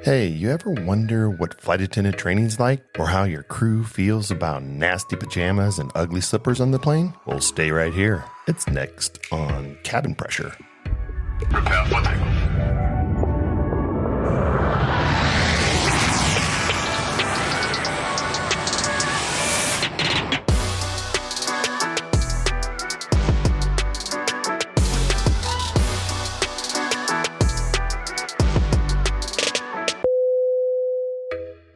Hey, you ever wonder what flight attendant training's like? Or how your crew feels about nasty pajamas and ugly slippers on the plane? Well, stay right here. It's next on Cabin Pressure. Prepare for takeoff.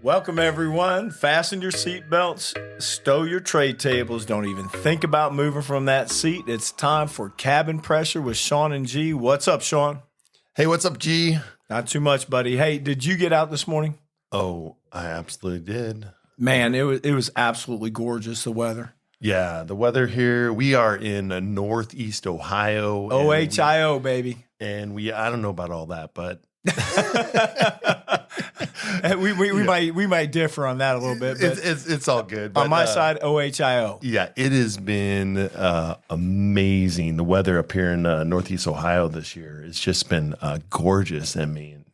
Welcome, everyone. Fasten your seatbelts, stow your tray tables. Don't even think about moving from that seat. It's time for Cabin Pressure with Shawn and G. What's up, Shawn? Hey, what's up, G? Not too much, buddy. Hey, did you get out this morning? Oh, I absolutely did. Man, it was absolutely gorgeous, the weather. Yeah, the weather here, we are in Northeast Ohio. OHIO, baby. And I don't know about all that, but... we might differ on that a little bit. But it's all good. But, on my side, OHIO. Yeah, it has been amazing. The weather up here in Northeast Ohio this year, it's just been gorgeous. I mean,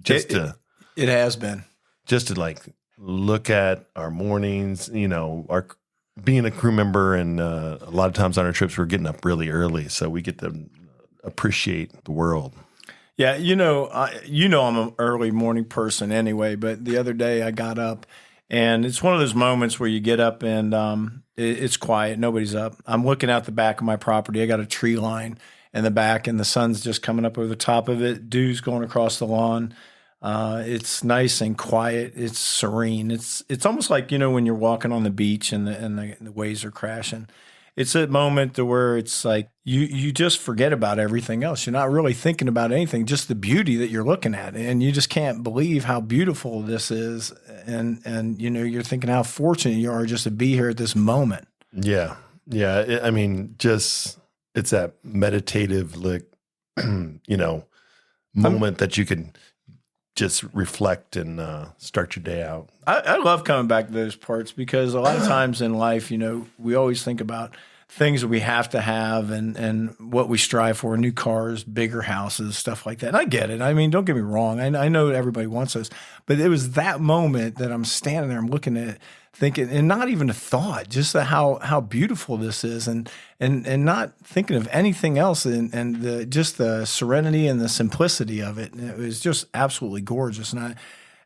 it has been. Just to like look at our mornings, our being a crew member, and a lot of times on our trips, we're getting up really early, so we get to appreciate the world. Yeah, I'm an early morning person anyway, but the other day I got up, and it's one of those moments where you get up and it's quiet, nobody's up. I'm looking out the back of my property. I got a tree line in the back, and the sun's just coming up over the top of it. Dew's going across the lawn. It's nice and quiet. It's serene. It's almost like, when you're walking on the beach and the waves are crashing. It's a moment to where it's like you just forget about everything else. You're not really thinking about anything, just the beauty that you're looking at. And you just can't believe how beautiful this is. And you're thinking how fortunate you are just to be here at this moment. Yeah. Yeah. It's that meditative, moment that you can just reflect and start your day out. I love coming back to those parts because a lot of times in life, we always think about things that we have to have and what we strive for, new cars, bigger houses, stuff like that. And I get it. I mean, don't get me wrong. I know everybody wants those. But it was that moment that I'm standing there, I'm looking at it, thinking, and not even a thought, just how beautiful this is and not thinking of anything else and just the serenity and the simplicity of it. And it was just absolutely gorgeous.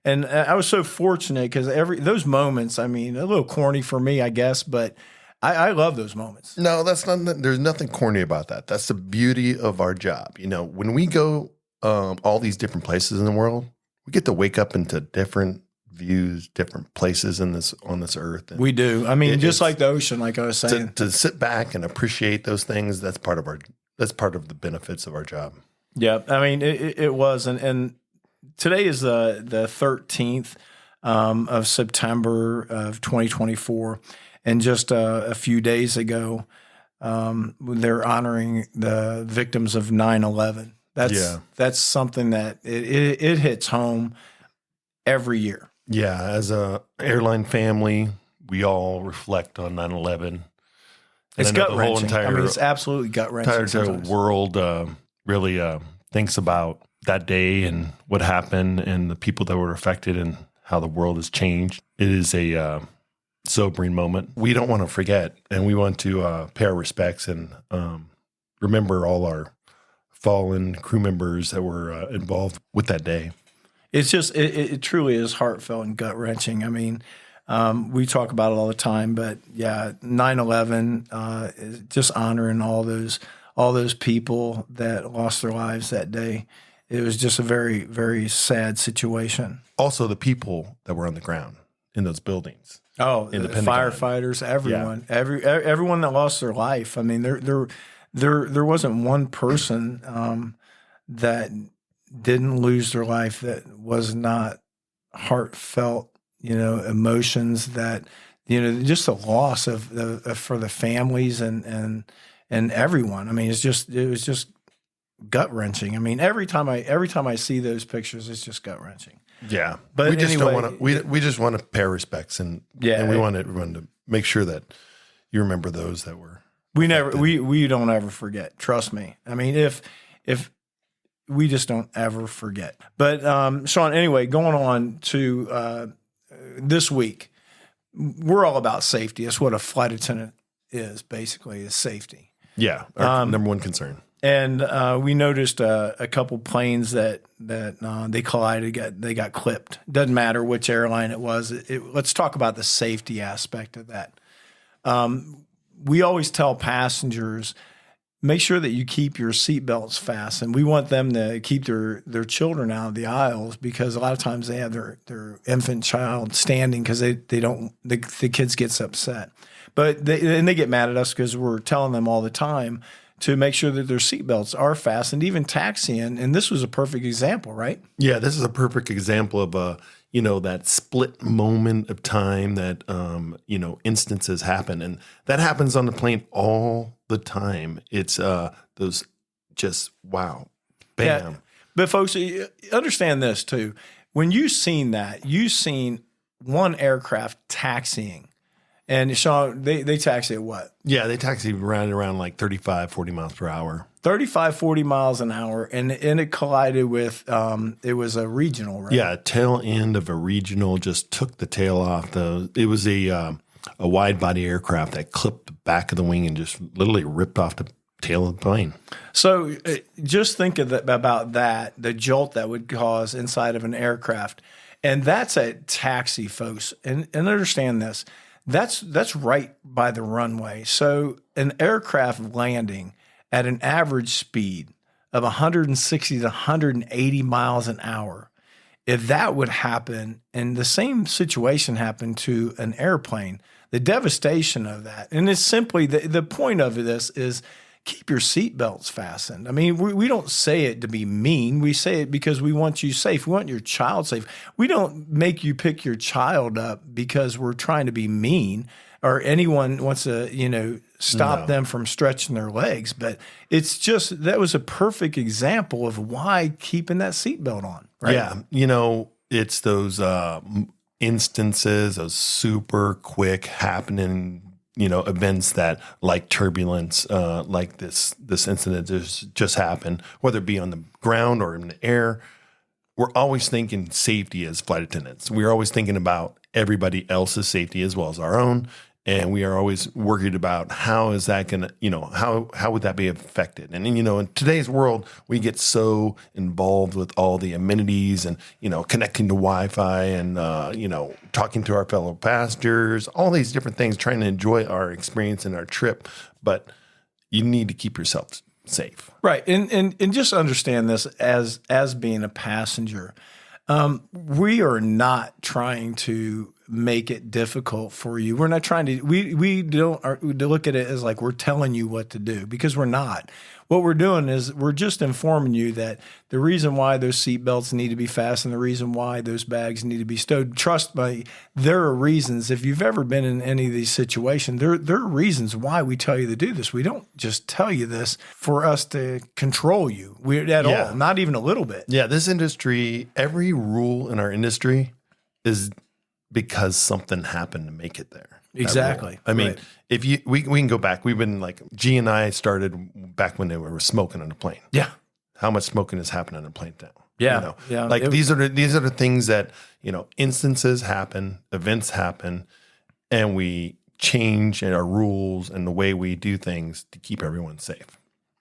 And I was so fortunate because those moments, a little corny for me, I guess, but I love those moments. No, there's nothing corny about that. That's the beauty of our job. When we go all these different places in the world, we get to wake up into different views, different places on this earth. And we do. Just like the ocean, like I was saying. To sit back and appreciate those things, that's part of the benefits of our job. Yeah. It was. And today is the 13th of September of 2024. And just a few days ago, they're honoring the victims of 9/11. That's something that it hits home every year. Yeah, as a airline family, we all reflect on 9/11. It's gut-wrenching. It's absolutely gut-wrenching. Entire world really thinks about that day and what happened and the people that were affected and how the world has changed. It is a sobering moment. We don't want to forget, and we want to pay our respects and remember all our fallen crew members that were involved with that day. It's just, it truly is heartfelt and gut-wrenching. We talk about it all the time, but yeah, 9/11, just honoring all those people that lost their lives that day. It was just a very, very sad situation. Also, the people that were on the ground in those buildings. Oh, the firefighters, everyone, yeah. Everyone that lost their life. There wasn't one person that didn't lose their life that was not heartfelt, emotions that, just the loss of for the families and everyone. It was just gut wrenching. Every time I see those pictures, it's just gut wrenching. Yeah, but we just don't want to. We just want to pay our respects and we want everyone to make sure that you remember those that were. We don't ever forget. Trust me. If we just don't ever forget. But Shawn, anyway, going on to this week, we're all about safety. That's what a flight attendant is, basically, is safety. Yeah, our number one concern. And we noticed a couple planes that they collided, they got clipped. Doesn't matter which airline it was. Let's talk about the safety aspect of that. We always tell passengers, make sure that you keep your seatbelts fastened. We want them to keep their children out of the aisles because a lot of times they have their infant child standing because the kids gets upset. But they get mad at us because we're telling them all the time to make sure that their seatbelts are fastened, even taxiing. And this was a perfect example, right? Yeah, this is a perfect example of that split moment of time that, instances happen. And that happens on the plane all the time. It's those just, wow, bam. Yeah. But folks, understand this too. When you've seen one aircraft taxiing. And Shawn, they taxi at what? Yeah, they taxi around like 35, 40 miles per hour. 35, 40 miles an hour. And it collided with, it was a regional, right? Yeah, tail end of a regional just took the tail off. It was a wide body aircraft that clipped the back of the wing and just literally ripped off the tail of the plane. So just think about that, the jolt that would cause inside of an aircraft. And that's a taxi, folks. And understand this. That's right by the runway. So an aircraft landing at an average speed of 160 to 180 miles an hour, if that would happen and the same situation happened to an airplane, the devastation of that, and it's simply the point of this is keep your seatbelts fastened. I mean, we don't say it to be mean. We say it because we want you safe. We want your child safe. We don't make you pick your child up because we're trying to be mean or anyone wants to, stop them from stretching their legs. But it's just, that was a perfect example of why keeping that seatbelt on, right? Yeah. It's those instances, those super quick happening events that like turbulence, like this incident just happened, whether it be on the ground or in the air, we're always thinking safety as flight attendants. We're always thinking about everybody else's safety as well as our own. And we are always worried about how is that going to, how would that be affected? And, in today's world, we get so involved with all the amenities and, connecting to Wi-Fi and, talking to our fellow passengers, all these different things, trying to enjoy our experience and our trip. But you need to keep yourself safe. Right. And just understand this as being a passenger. We are not trying to make it difficult for you. We're not trying to, we don't look at it as like we're telling you what to do because we're not. What we're doing is we're just informing you that the reason why those seatbelts need to be fastened, the reason why those bags need to be stowed, trust me, there are reasons. If you've ever been in any of these situations, there are reasons why we tell you to do this. We don't just tell you this for us to control you all, not even a little bit. Yeah, this industry, every rule in our industry is because something happened to make it there. Exactly. I mean, if we can go back. We've been like G and I started back when they were smoking on the plane. Yeah. How much smoking is happening on the plane now? Yeah. Yeah. Like these are the things that, instances happen, events happen, and we change our rules and the way we do things to keep everyone safe.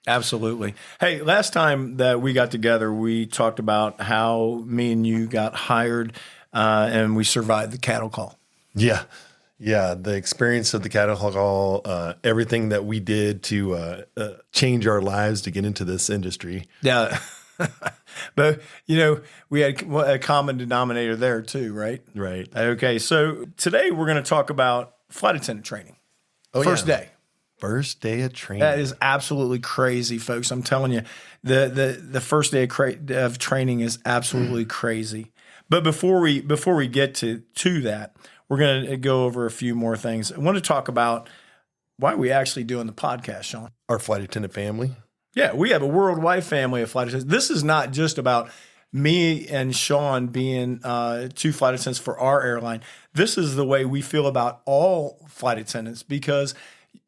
Absolutely. Hey, last time that we got together, we talked about how me and you got hired and we survived the cattle call. Yeah. Yeah. The experience of the cattle call, everything that we did to change our lives to get into this industry. Yeah. But, we had a common denominator there too, right? Right. Okay. So today we're going to talk about flight attendant training. First day. First day of training. That is absolutely crazy, folks. I'm telling you, the first day of training is absolutely crazy. But before we get to that, we're going to go over a few more things. I want to talk about why are we actually doing the podcast, Shawn? Our flight attendant family. Yeah, we have a worldwide family of flight attendants. This is not just about me and Shawn being two flight attendants for our airline. This is the way we feel about all flight attendants because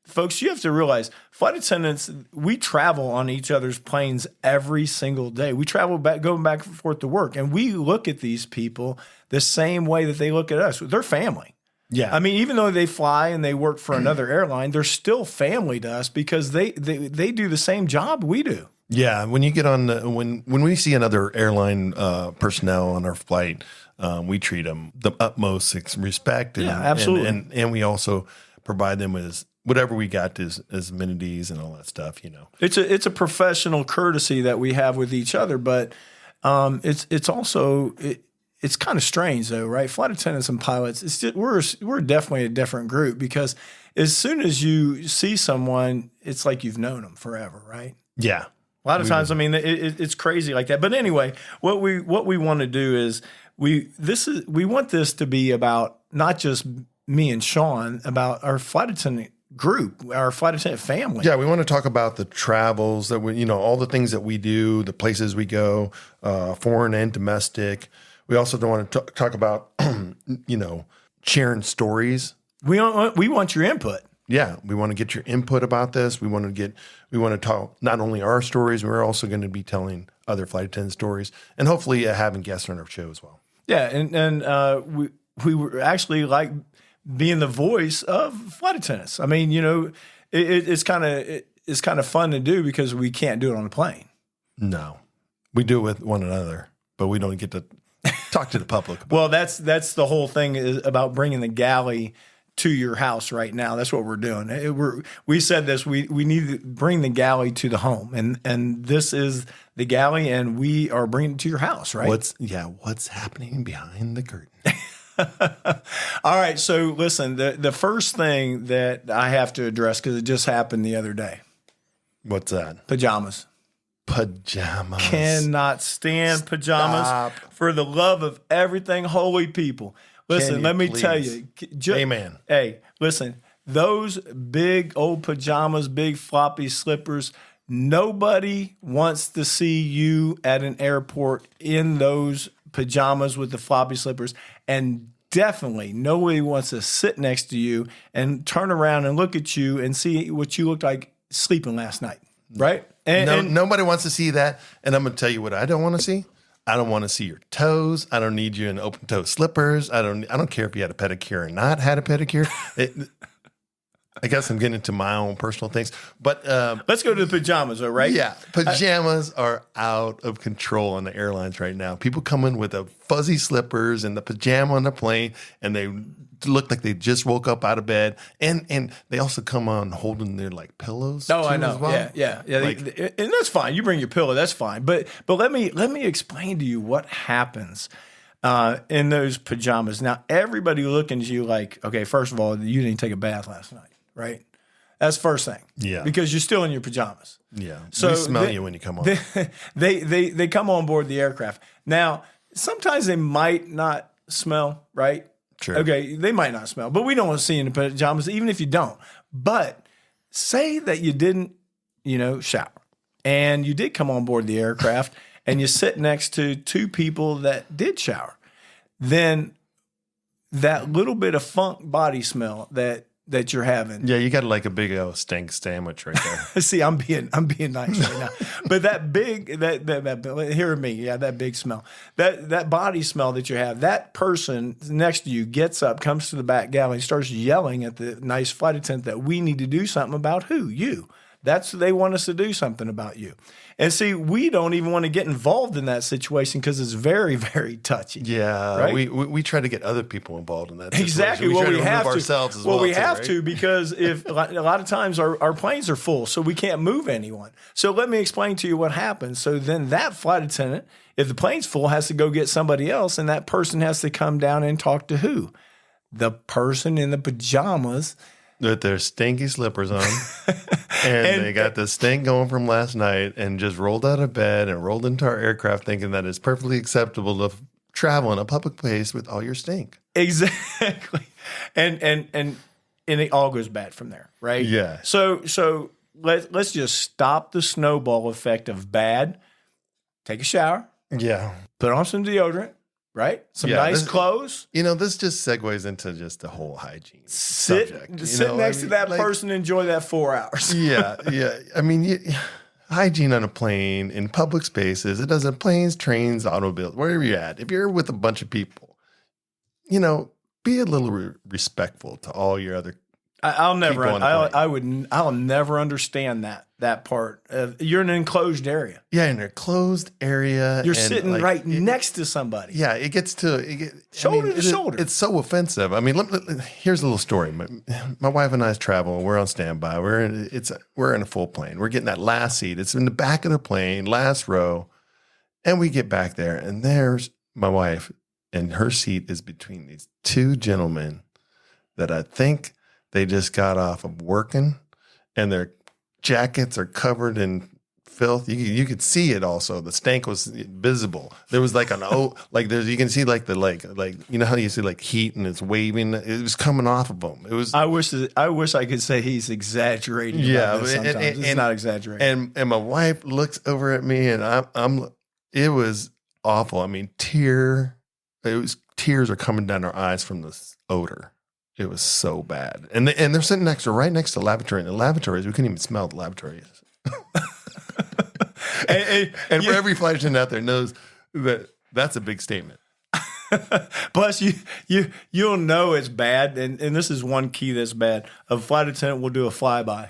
folks, you have to realize flight attendants, we travel on each other's planes every single day. We travel going back and forth to work, and we look at these people the same way that they look at us. They're family. Yeah. I mean, even though they fly and they work for another airline, they're still family to us because they do the same job we do. Yeah, when you get on when we see another airline personnel on our flight, we treat them the utmost respect. And, absolutely. And we also provide them with whatever we got as amenities and all that stuff. It's a professional courtesy that we have with each other, but it's also it's kind of strange though, right? Flight attendants and pilots, it's just, we're definitely a different group because as soon as you see someone, it's like you've known them forever, right? Yeah. A lot of times, I mean, it's crazy like that. But anyway, what we want to do is we want this to be about not just me and Shawn, about our flight attendant group, our flight attendant family. Yeah, we want to talk about the travels that we, all the things that we do, the places we go, foreign and domestic. We also don't want to talk about, sharing stories. We want your input. Yeah, we want to get your input about this. We want to talk not only our stories, we're also going to be telling other flight attendant stories, and hopefully having guests on our show as well. Yeah, and we were actually like being the voice of flight attendants. I mean, it's kind of fun to do because we can't do it on a plane. No, we do it with one another, but we don't get to talk to the public. Well, that's the whole thing is about bringing the galley to your house right now. That's what we're doing. We said this. We need to bring the galley to the home, and this is the galley, and we are bringing it to your house, right? What's happening behind the curtain? All right. So listen, the first thing that I have to address, because it just happened the other day. What's that? Pajamas. Pajamas. Cannot stand pajamas. Stop. For the love of everything holy, people. Listen, let me tell you. Amen. Hey, listen, those big old pajamas, big floppy slippers, nobody wants to see you at an airport in those pajamas with the floppy slippers. And definitely nobody wants to sit next to you and turn around and look at you and see what you looked like sleeping last night, right? And nobody wants to see that. And I'm going to tell you what I don't want to see. I don't want to see your toes. I don't need you in open toe slippers. I don't care if you had a pedicure or not had a pedicure. I guess I'm getting into my own personal things, but let's go to the pajamas, though, right? Yeah, pajamas are out of control on the airlines right now. People come in with the fuzzy slippers and the pajama on the plane, and they look like they just woke up out of bed, and they also come on holding their like pillows. Oh, I know. As well. Yeah. Like, and that's fine. You bring your pillow. That's fine. But let me explain to you what happens in those pajamas. Now, everybody looking at you like, okay, first of all, you didn't take a bath last night. Right? That's first thing. Yeah. Because you're still in your pajamas. Yeah. So we smell you when you come on. They come on board the aircraft. Now, sometimes they might not smell, right? Sure. Okay, they might not smell, but we don't want to see you in the pajamas, even if you don't. But say that you didn't, shower, and you did come on board the aircraft, and you sit next to two people that did shower. Then that little bit of funk body smell that you're having. Yeah, you got like a big old stank sandwich right there. See, I'm being nice right now. But that big hear me, yeah, that big smell. That body smell that you have, that person next to you gets up, comes to the back galley, starts yelling at the nice flight attendant that we need to do something about who? You. They want us to do something about you. And see, we don't even want to get involved in that situation because it's very, very touchy. Yeah, right? we try to get other people involved in that situation. Exactly. We Well, try we to have remove to. ourselves as well, well. We have to because if a lot of times our planes are full, so we can't move anyone. So let me explain to you what happens. So then that flight attendant, if the plane's full, has to go get somebody else, and that person has to come down and talk to who? The person in the pajamas. With their stinky slippers on. And they got the stink going from last night and just rolled out of bed and rolled into our aircraft thinking that it's perfectly acceptable to travel in a public place with all your stink. Exactly. And it all goes bad from there, right? Yeah. So let's just stop the snowball effect of bad. Take a shower. Yeah. Put on some deodorant, right? Some nice clothes. This just segues into just the whole hygiene subject. Sit next to that person and enjoy that 4 hours. Yeah. I mean, hygiene on a plane, in public spaces, it doesn't planes, trains, automobiles, wherever you're at. If you're with a bunch of people, be a little respectful to all your other. I'll never understand that part. You're in an enclosed area. Yeah, in a closed area. You're sitting right next to somebody. Yeah, it gets to shoulder to shoulder. It's so offensive. I mean, here's a little story. My wife and I travel. We're on standby. We're in a full plane. We're getting that last seat. It's in the back of the plane, last row, and we get back there, and there's my wife, and her seat is between these two gentlemen that I think they just got off of working, and their jackets are covered in filth. You could see it also. The stank was visible. There was like you can see like how you see like heat and it's waving. It was coming off of them. It was. I wish I could say he's exaggerating. Yeah, about this sometimes. It's not exaggerating. And my wife looks over at me, and it was awful. I mean, tears are coming down our eyes from this odor. It was so bad. And they're sitting right next to the lavatory. And the lavatories, we couldn't even smell the lavatories. and for every flight attendant out there knows that that's a big statement. Plus, you'll know it's bad. And this is one key that's bad. A flight attendant will do a flyby.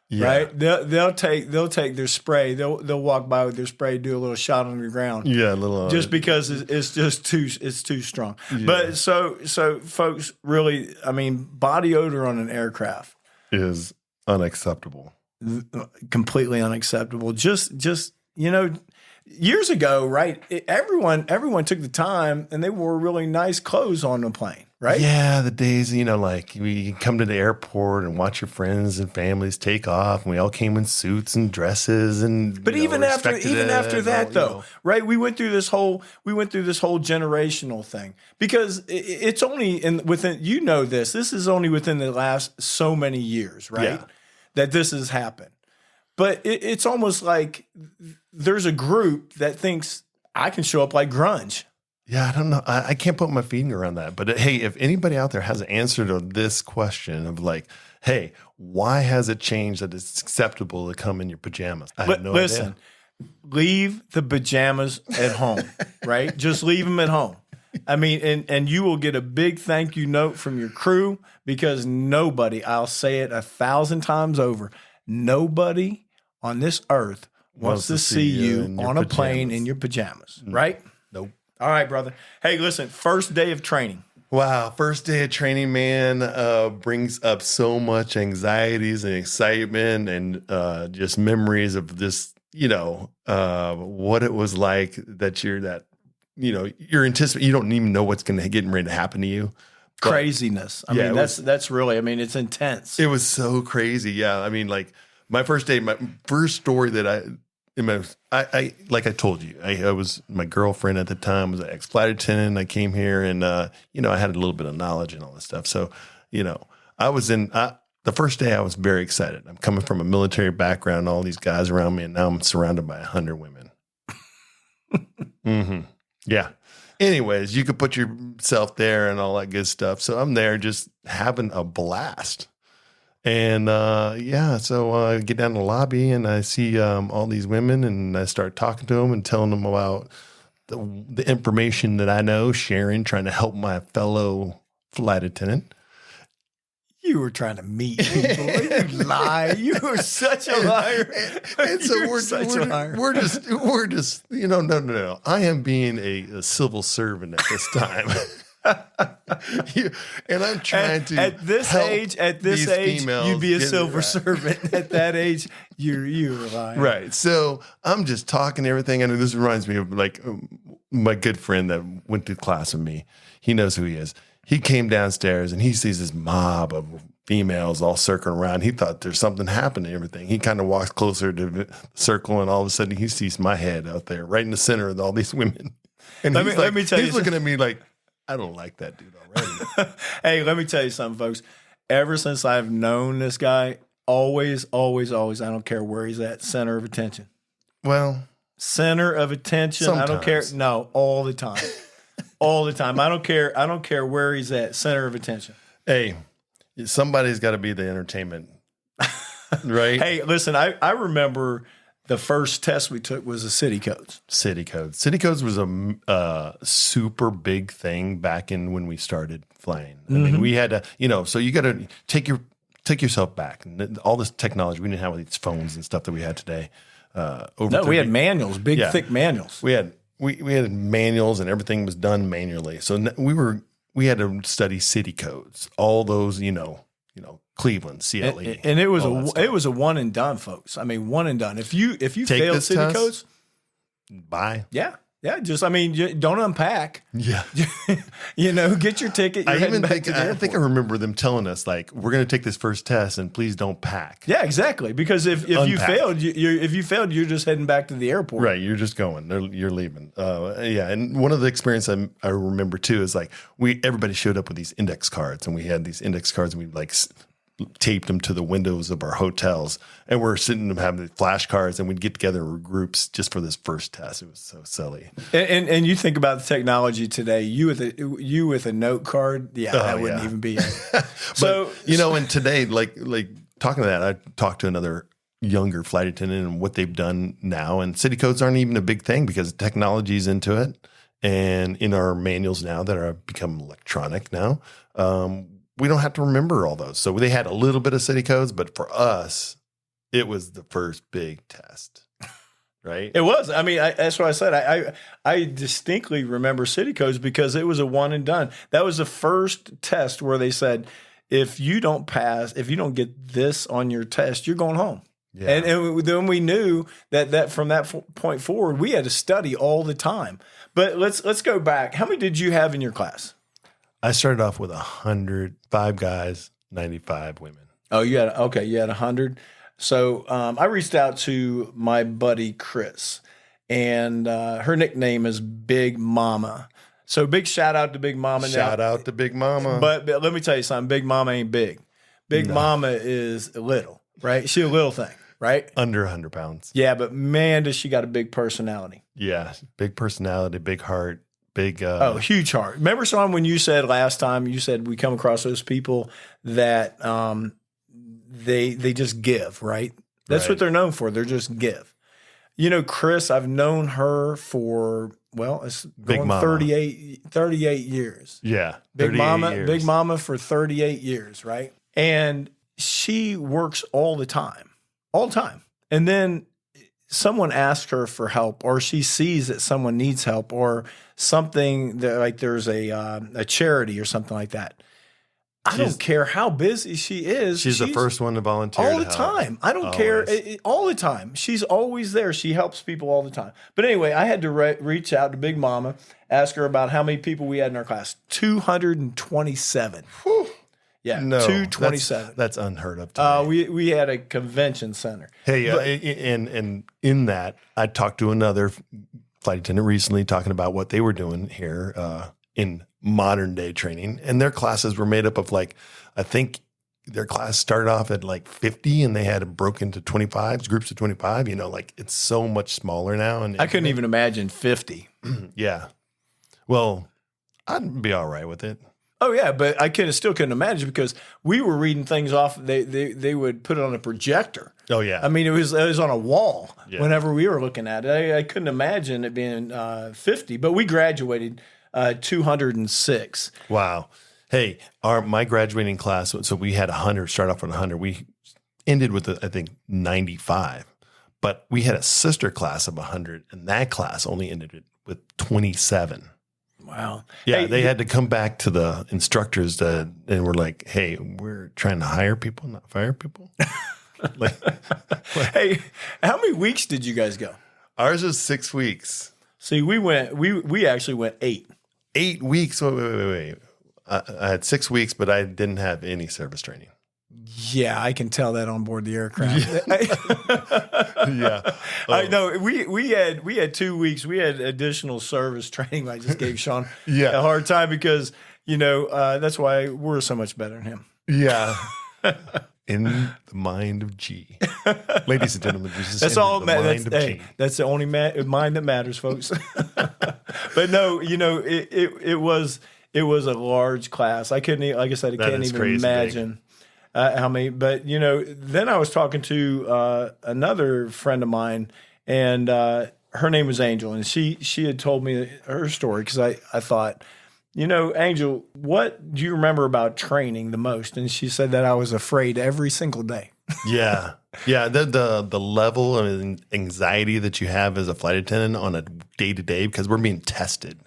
Yeah. Right? They'll take their spray. They'll walk by with their spray, do a little shot on the ground. Yeah, a little. Just because it's too strong. Yeah. But so folks, really, I mean, body odor on an aircraft is unacceptable. Completely unacceptable. Just years ago, right? Everyone took the time and they wore really nice clothes on the plane. Right? Yeah, the days, like we come to the airport and watch your friends and families take off, and we all came in suits and dresses, and but even after that, though, right? We went through this whole generational thing because it's only within this. This is only within the last so many years, right? Yeah. That this has happened, but it's almost like there's a group that thinks I can show up like grunge. Yeah, I don't know. I can't put my finger on that. But hey, if anybody out there has an answer to this question of like, hey, why has it changed that it's acceptable to come in your pajamas? I have no idea. Leave the pajamas at home, right? Just leave them at home. I mean, and you will get a big thank you note from your crew because nobody, I'll say it 1,000 times over, nobody on this earth wants to see you on a plane in your pajamas, right? Nope. All right, brother. Hey, listen, first day of training. Wow, first day of training, man, brings up so much anxieties and excitement and just memories of this, what it was like that you're anticipating. You don't even know what's getting ready to happen to you. But, craziness. I mean, that's really, it's intense. It was so crazy. Yeah. I mean, like my first day, my first story that I like I told you, I was my girlfriend at the time was an ex-flight attendant. I came here and, I had a little bit of knowledge and all this stuff. So, I was the first day I was very excited. I'm coming from a military background, all these guys around me, and now I'm surrounded by 100 women. Mm-hmm. Yeah. Anyways, you could put yourself there and all that good stuff. So I'm there just having a blast. And so I get down to the lobby and I see all these women and I start talking to them and telling them about the information that I know, sharing, trying to help my fellow flight attendant. You were trying to meet people. You lie. You were such a liar. And so we're just, no. I am being a civil servant at this time. And I'm trying to at this age, you'd be a silver servant. At that age, you're lying. Right. So I'm just talking everything. And this reminds me of like my good friend that went to class with me. He knows who he is. He came downstairs and he sees this mob of females all circling around. He thought there's something happening and everything. He kind of walks closer to the circle and all of a sudden he sees my head out there right in the center of all these women. And let me tell you, he's looking at me like, I don't like that dude already. Hey, let me tell you something, folks. Ever since I've known this guy, always, I don't care where he's at, center of attention. Well, center of attention. Sometimes. I don't care. No, all the time. all the time. I don't care. I don't care where he's at. Center of attention. Hey, somebody's got to be the entertainment, right? Hey, listen, I remember the first test we took was the city codes. City codes. City codes was a super big thing back in when we started flying. I mean, we had to, so you got to take yourself back. And all this technology, we didn't have these phones and stuff that we had today. We had manuals, big, thick manuals. We had manuals, and everything was done manually. So we had to study city codes, all those, Cleveland, CLE, and it was a one and done, folks. I mean, one and done. If you failed city test, codes, bye. Yeah. Don't unpack. Yeah. Get your ticket. I think I remember them telling us, like, we're going to take this first test and please don't pack. Yeah, exactly. Because if you failed, you're just heading back to the airport. Right. You're just going. You're leaving. And one of the experiences I remember too is like everybody showed up with these index cards, and we had these index cards, and we like taped them to the windows of our hotels, and we're sitting and having flashcards, and we'd get together in groups just for this first test. It was so silly. And you think about the technology today, you with a note card, that wouldn't even be it. So and today, like talking to that, I talked to another younger flight attendant and what they've done now, and city codes aren't even a big thing because technology's into it, and in our manuals now that are become electronic now. We don't have to remember all those. So they had a little bit of city codes, but for us, it was the first big test, right? It was. I mean, that's what I said. I distinctly remember city codes because it was a one and done. That was the first test where they said, if you don't pass, if you don't get this on your test, you're going home. Yeah. And then we knew that from that point forward, we had to study all the time. But let's go back. How many did you have in your class? I started off with 105 guys, 95 women. Oh, you had 100. So I reached out to my buddy Chris, and her nickname is Big Mama. So big shout out to Big Mama. Shout out to Big Mama. But let me tell you something. Big Mama ain't big. Big Mama is little, right? She's a little thing, right? Under 100 pounds. Yeah, but man, does she got a big personality. Yeah, big personality, big heart. Big, huge heart. Remember, Shawn, when you said last time, you said we come across those people that they just give, right? That's what they're known for. They're just give. Chris, I've known her for, it's going 38 years. Yeah. Big Mama for 38 years, right? And she works all the time. And then someone asks her for help, or she sees that someone needs help, or something that, like, there's a charity or something like that. I don't care how busy she is. She's the first one to volunteer all the time. I don't care. All the time. She's always there. She helps people all the time. But anyway, I had to reach out to Big Mama, ask her about how many people we had in our class. 227. Whew. Yeah, no, 227. That's unheard of to me. We had a convention center. Hey, and in that, I talked to another flight attendant recently talking about what they were doing here in modern day training. And their classes were made up of, like, I think their class started off at like 50 and they had it broken into 25s, groups of 25. It's so much smaller now. And I couldn't even imagine 50. Yeah. Well, I'd be all right with it. Oh yeah, but I still couldn't imagine because we were reading things off. They would put it on a projector. Oh yeah, I mean it was on a wall whenever we were looking at it. I couldn't imagine it being 50, but we graduated 206. Wow. Hey, my graduating class. So we had 100. Start off with 100. We ended with I think 95, but we had a sister class of 100, and that class only ended with 27. Wow. Yeah, hey, they had to come back to the instructors and we're like, hey, we're trying to hire people, not fire people. Hey, how many weeks did you guys go? Ours was 6 weeks. See, we actually went 8. 8 weeks? Wait. I had 6 weeks, but I didn't have any service training. Yeah, I can tell that on board the aircraft. Yeah. I know we had 2 weeks. We had additional service training. I just gave Shawn a hard time because that's why we're so much better than him. Yeah. In the mind of G. Ladies and gentlemen, Jesus That's entered all. the mind of Hey, G. that's the only mind that matters, folks. But no, it was a large class. I couldn't, like I said, I can't even imagine how many. But then I was talking to another friend of mine, and her name was Angel, and she had told me her story because I thought, Angel, what do you remember about training the most? And she said that I was afraid every single day. Yeah. The level of anxiety that you have as a flight attendant on a day-to-day, because we're being tested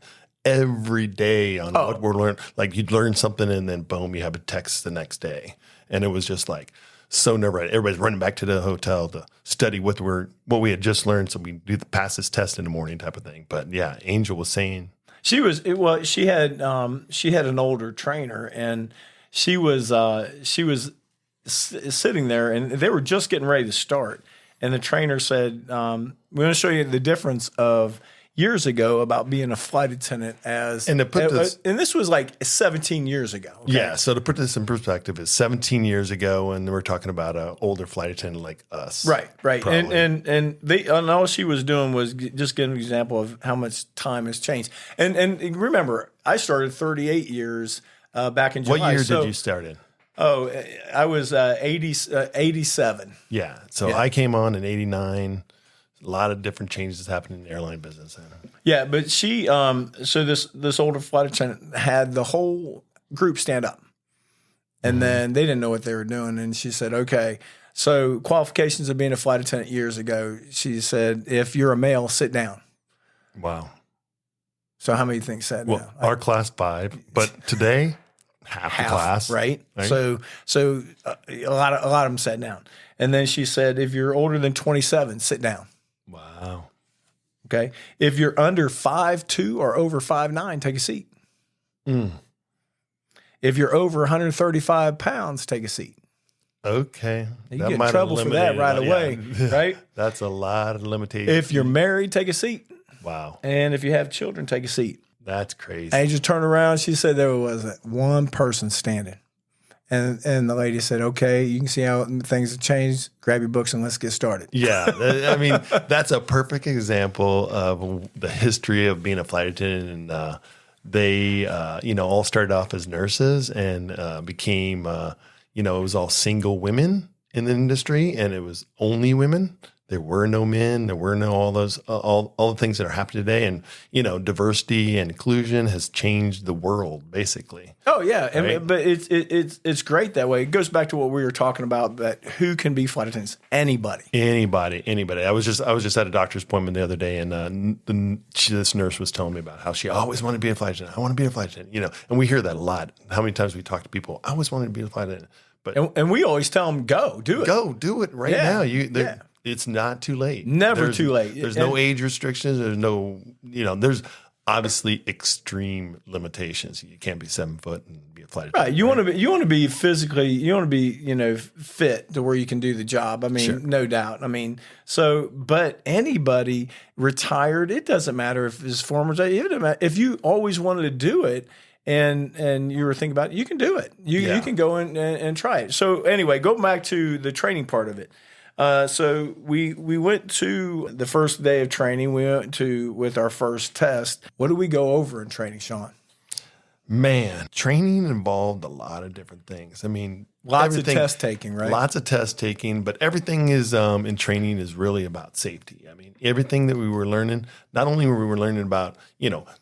every day on what we're learning. Like you'd learn something and then boom, you have a text the next day. And it was just like so nerve-wracking. Everybody's running back to the hotel to study what we had just learned so we pass this test in the morning type of thing. But yeah, Angel was saying she had an older trainer, and she was sitting there, and they were just getting ready to start. And the trainer said, we're going to show you the difference of years ago about being a flight attendant and this was like 17 years ago. Okay? Yeah. So to put this in perspective, it's 17 years ago, and we're talking about an older flight attendant like us. Right. Probably. And all she was doing was just giving an example of how much time has changed. And remember, I started 38 years back in July. What year did you start in? Oh, I was 87. Yeah. So I came on in 89. A lot of different changes happening in the airline business. Yeah, but she, so this older flight attendant had the whole group stand up, and then they didn't know what they were doing. And she said, "Okay, so qualifications of being a flight attendant years ago." She said, "If you're a male, sit down." Wow. So how many think sat down? Our class 5, but today half the class, right? So a lot of them sat down. And then she said, "If you're older than 27, sit down." Wow. Okay. If you're under 5'2" or over 5'9", take a seat. If you're over 135 pounds, take a seat. Okay. You get in trouble for that right away, right? That's a lot of limitations. If you're married, take a seat. Wow. And if you have children, take a seat. That's crazy. And just turn around. She said there wasn't one person standing. And the lady said, "Okay, you can see how things have changed. Grab your books and let's get started." Yeah. I mean, that's a perfect example of the history of being a flight attendant. And they, all started off as nurses and became, it was all single women in the industry, and it was only women. There were no men. There were no all those all the things that are happening today. And diversity and inclusion has changed the world basically. Oh yeah, right? But it's great that way. It goes back to what we were talking about. That who can be flight attendants? Anybody. I was just at a doctor's appointment the other day, and this nurse was telling me about how she always wanted to be a flight attendant. I want to be a flight attendant. And we hear that a lot. How many times we talk to people? I always wanted to be a flight attendant. But and we always tell them, go do it. Go do it right now. It's not too late. Never too late. There's no age restrictions. There's no, there's obviously extreme limitations. You can't be 7 foot and be a flight attendant. Right. You want to be physically, you want to be, fit to where you can do the job. I mean, sure. No doubt. I mean, but anybody retired, it doesn't matter if it's former, it doesn't matter. If you always wanted to do it, and you were thinking about it, you can do it. You can go in and try it. So anyway, go back to the training part of it. So we went to the first day of training. We went with our first test. What did we go over in training, Shawn? Man, training involved a lot of different things. I mean, lots of test taking, right? Lots of test taking, but everything is in training is really about safety. I mean, everything that we were learning, not only were we learning about,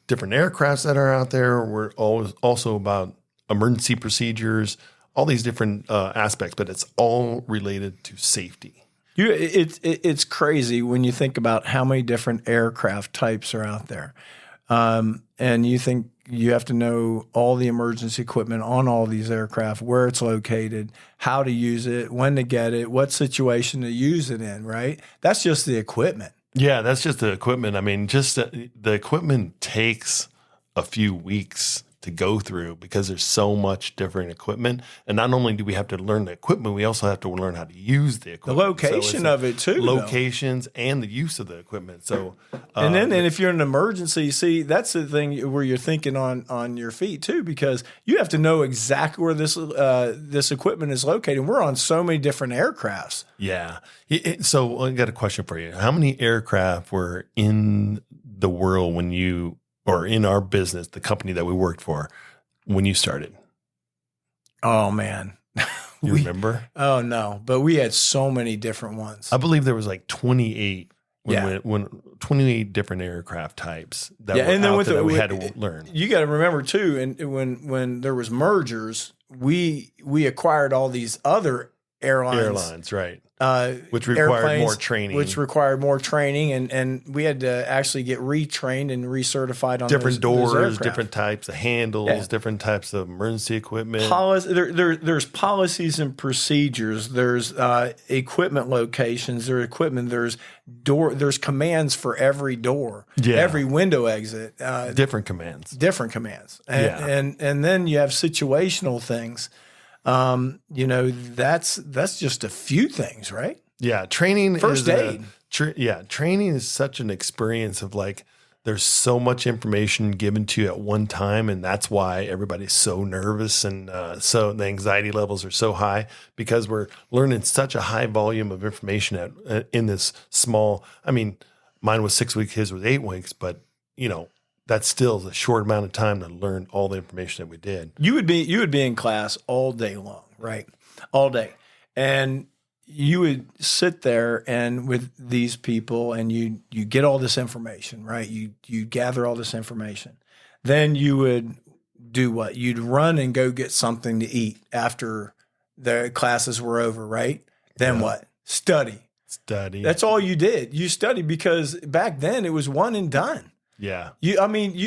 different aircrafts that are out there, we're also about emergency procedures, all these different aspects, but it's all related to safety. It's crazy when you think about how many different aircraft types are out there. And you think you have to know all the emergency equipment on all these aircraft, where it's located, how to use it, when to get it, what situation to use it in, right? That's just the equipment. Yeah, that's just the equipment. I mean, just the equipment takes a few weeks to go through because there's so much different equipment. And not only do we have to learn the equipment, we also have to learn how to use the The equipment. location of it too. Locations and the use of the equipment. So, And if you're in an emergency, see, that's the thing where you're thinking on your feet too, because you have to know exactly where this equipment is located. And we're on so many different aircrafts. yeah. So I got a question for you. How many aircraft were in the world or in our business, the company that we worked for, when you started? Oh man. You remember? Oh no, but we had so many different ones. I believe there was like 28 when 28 different aircraft types that we had to learn. You got to remember too, and when there was mergers, we acquired all these other airlines, right? Which required more training. And we had to actually get retrained and recertified on different those doors, different types of handles, different types of emergency equipment. There's policies and procedures. There's equipment locations. There's commands for every door, every window exit. Different commands. And then you have situational things. That's just a few things, right? Yeah. Training. First aid. Training is such an experience of like, there's so much information given to you at one time. And that's why everybody's so nervous. And so the anxiety levels are so high because we're learning such a high volume of information in this small, mine was 6 weeks, his was 8 weeks, but that's still a short amount of time to learn all the information that we did. You would be in class all day long, right? All day. And you would sit there and with these people and you get all this information, right? You gather all this information. Then you would do what? You'd run and go get something to eat after the classes were over, right? Then what? Study. That's all you did. You studied because back then it was one and done. Yeah.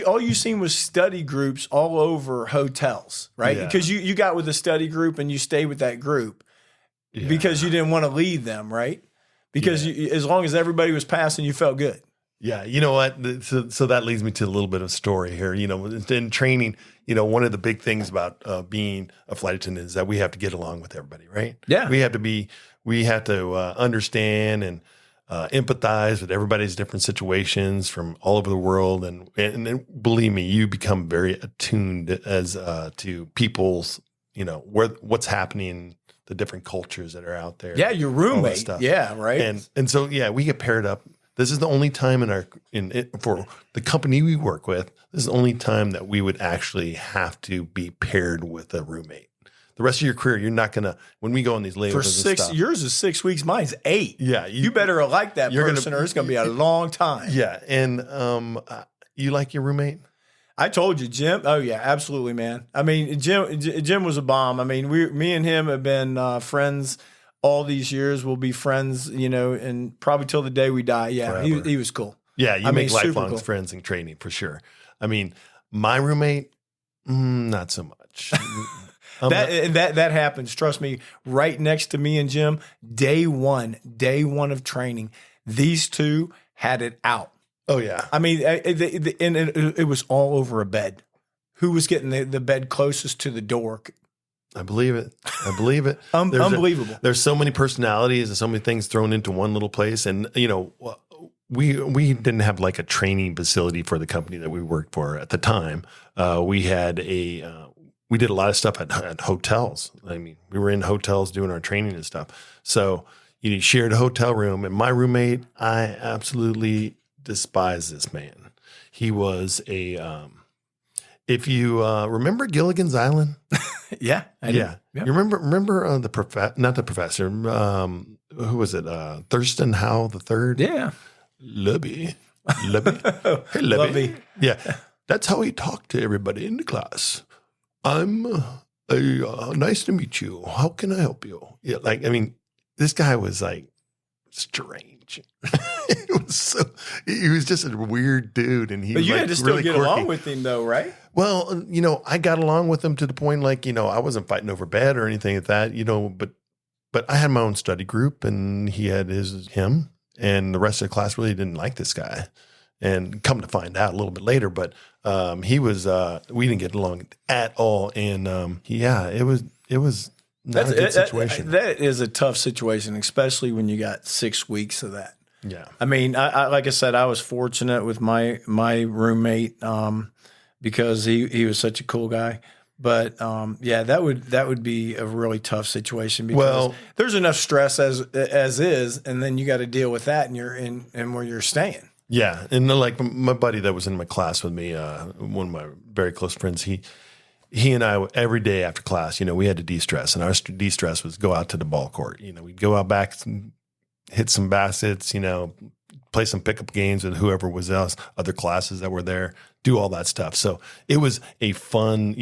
All you seen was study groups all over hotels, right? Yeah. Because you got with a study group and you stayed with that group because you didn't want to leave them, right? Because as long as everybody was passing, you felt good. Yeah. You know what? So that leads me to a little bit of story here. In training, one of the big things about being a flight attendant is that we have to get along with everybody, right? Yeah. We have to understand and empathize with everybody's different situations from all over the world. And believe me, you become very attuned as to people's, what's happening, the different cultures that are out there. Yeah, your roommate. Stuff. Yeah, right. And so, we get paired up. This is the only time for the company we work with, this is the only time that we would actually have to be paired with a roommate. The rest of your career, you're not gonna. When we go on these layovers, for 6 yours is 6 weeks. Mine's 8. Yeah, you better like that person, or it's gonna be a long time. Yeah, and you like your roommate? I told you, Jim. Oh yeah, absolutely, man. Jim was a bomb. Me and him have been friends all these years. We'll be friends, and probably till the day we die. Yeah, he was cool. Yeah, you make lifelong friends in training for sure. My roommate, not so much. That happens. Trust me. Right next to me and Jim, day one of training, these two had it out. Oh yeah. It was all over a bed. Who was getting the bed closest to the door? I believe it. Unbelievable. There's so many personalities and so many things thrown into one little place, and we didn't have like a training facility for the company that we worked for at the time. We did a lot of stuff at hotels. We were in hotels doing our training and stuff. So you shared a hotel room. And my roommate, I absolutely despise this man. He was if you remember Gilligan's Island? Yeah, I do. Yeah. You remember not the professor. Who was it? Thurston Howell the Third. Yeah. Lubby. Hey, Lubby. Yeah. That's how he talked to everybody in the class. I'm nice to meet you. How can I help you? Yeah, this guy was like strange. He was just a weird dude, and but you had to still really get quirky. Along with him, though, right? Well, I got along with him to the point, I wasn't fighting over bed or anything like that, But I had my own study group, and he had him, and the rest of the class really didn't like this guy. and come to find out a little bit later, but he was we didn't get along at all, and it was not a good situation. That is a tough situation, especially when you got 6 weeks of that. Yeah, I mean, I like I said, I was fortunate with my roommate because he was such a cool guy. But that would be a really tough situation because there's enough stress as is, and then you got to deal with that, and you're in where you're staying. Yeah, and like my buddy that was in my class with me, one of my very close friends, he and I every day after class, we had to de-stress, and our de-stress was go out to the ball court. We'd go out back, hit some baskets, play some pickup games with whoever was else, other classes that were there, do all that stuff. So it was a fun,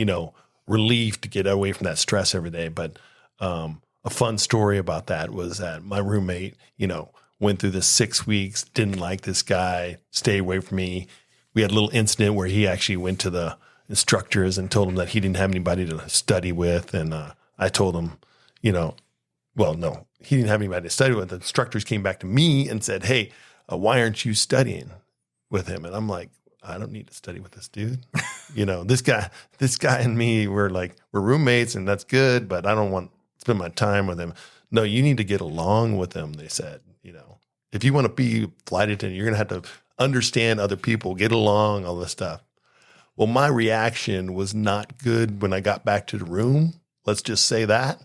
relief to get away from that stress every day. But a fun story about that was that my roommate, went through this 6 weeks, didn't like this guy, stay away from me. We had a little incident where he actually went to the instructors and told them that he didn't have anybody to study with. And I told him, no, he didn't have anybody to study with. The instructors came back to me and said, hey, why aren't you studying with him? And I'm like, I don't need to study with this dude. This guy and me, we're roommates, and that's good, but I don't want to spend my time with him. No, you need to get along with him, they said. If you want to be flight attendant, you're going to have to understand other people, get along, all this stuff. Well, my reaction was not good when I got back to the room. Let's just say that.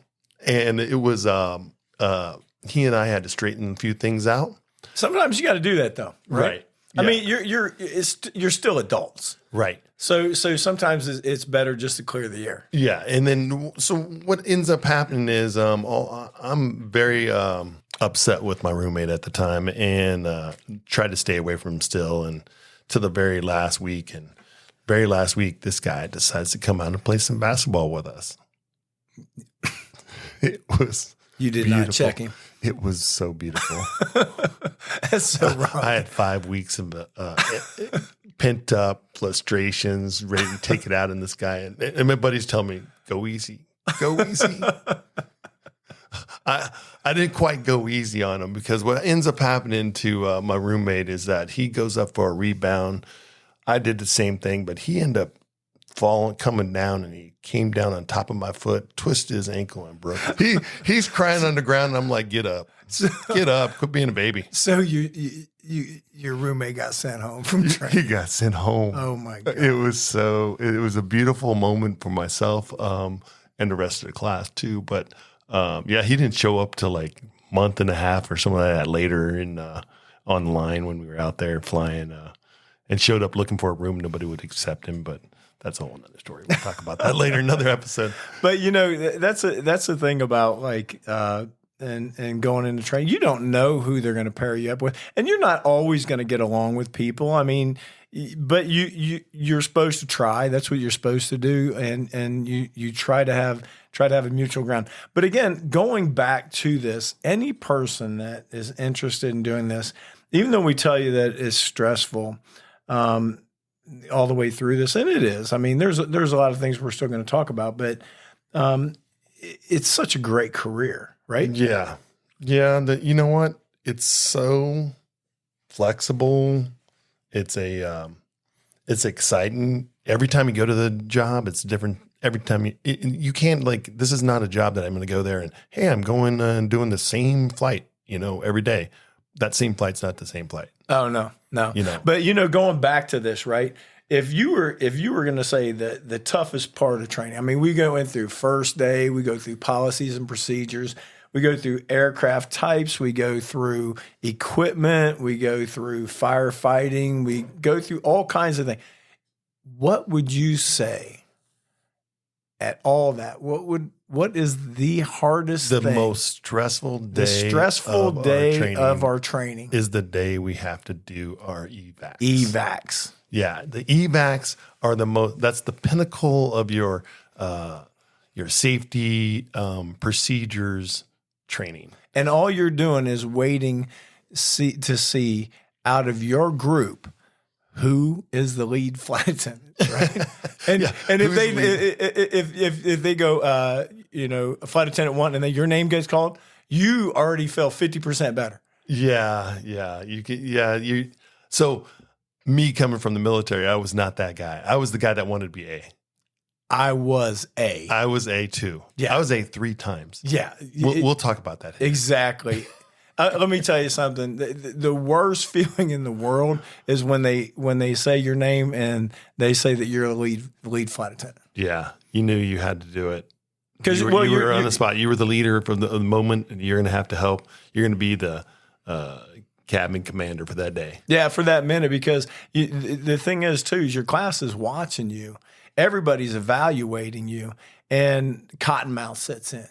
And it was, he and I had to straighten a few things out. Sometimes you got to do that though, right? Yeah. I mean, you're still adults. Right. So sometimes it's better just to clear the air. Yeah. And then, so what ends up happening is, I'm very, upset with my roommate at the time and tried to stay away from him still, and to the very last week. And very last week, this guy decides to come out and play some basketball with us. It was You did beautiful. Not check him. It was so beautiful. That's so wrong. I had 5 weeks of pent up frustrations, ready to take it out on this guy. And my buddies tell me, go easy. Go easy. I didn't quite go easy on him, because what ends up happening to my roommate is that he goes up for a rebound. I did the same thing, but he ended up coming down, and he came down on top of my foot, twisted his ankle, and broke it. He's crying on the ground, and I'm like, get up, quit being a baby. So your roommate got sent home from training. He got sent home. Oh my God. It was a beautiful moment for myself and the rest of the class too. But he didn't show up till like a month and a half or something like that later on the line when we were out there flying, and showed up looking for a room. Nobody would accept him, but that's a whole other story. We'll talk about that later in another episode. But that's the thing about and going into training. You don't know who they're going to pair you up with, and you're not always going to get along with people. I mean, but you're supposed to try. That's what you're supposed to do, and you try to have a mutual ground. But again, going back to this, any person that is interested in doing this, even though we tell you that it's stressful, all the way through this, and it is. I mean, there's a lot of things we're still going to talk about, but it's such a great career, right? Yeah. You know what? It's so flexible. It's it's exciting. Every time you go to the job, it's different. Every time you can't, this is not a job that I'm going to go there and, hey, I'm going and doing the same flight, every day. That same flight's not the same flight. Oh, no. But going back to this, right? If you were going to say that the toughest part of training, I mean, we go in through first day, we go through policies and procedures, we go through aircraft types, we go through equipment, we go through firefighting, we go through all kinds of things. What would you say at all that? What is the hardest thing? The most stressful day. The stressful day of our training is the day we have to do our evacs. Evacs. Yeah, the evacs are that's the pinnacle of your safety procedures training. And all you're doing is waiting to see out of your group who is the lead flight attendant, right? And if they go, flight attendant 1, and then your name gets called, you already feel 50% better. Yeah, you can. Yeah, so me coming from the military, I was not that guy. I was the guy that wanted to be A. I was A. I was A too. Yeah. I was A 3 times. Yeah. We'll talk about that. Exactly. Let me tell you something. The worst feeling in the world is when they say your name and they say that you're a lead flight attendant. Yeah. You knew you had to do it. Because you were on the spot. You were the leader from the moment, and you're going to have to help. You're going to be the cabin commander for that day. Yeah, for that minute, because the thing is, too, is your class is watching you. Everybody's evaluating you, and cottonmouth sets in.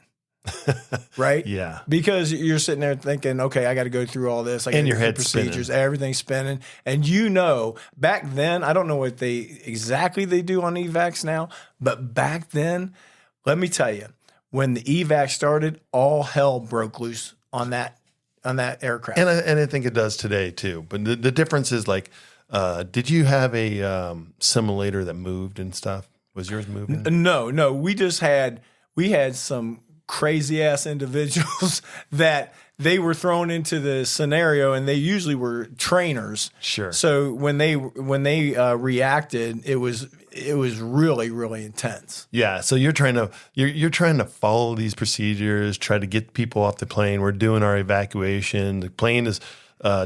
Right? Yeah. Because you're sitting there thinking, okay, I got to go through all this. I got to your go through head's procedures, spinning. everything's spinning. And back then, I don't know what exactly they do on evacs now, but back then, let me tell you, when the evac started, all hell broke loose on that aircraft. And I think it does today too. But the difference is like, did you have a simulator that moved and stuff? Was yours moving? No. We had some crazy ass individuals that they were thrown into the scenario, and they usually were trainers. Sure. So when they reacted, it was really, really intense. Yeah. So you're trying to follow these procedures, try to get people off the plane. We're doing our evacuation. The plane is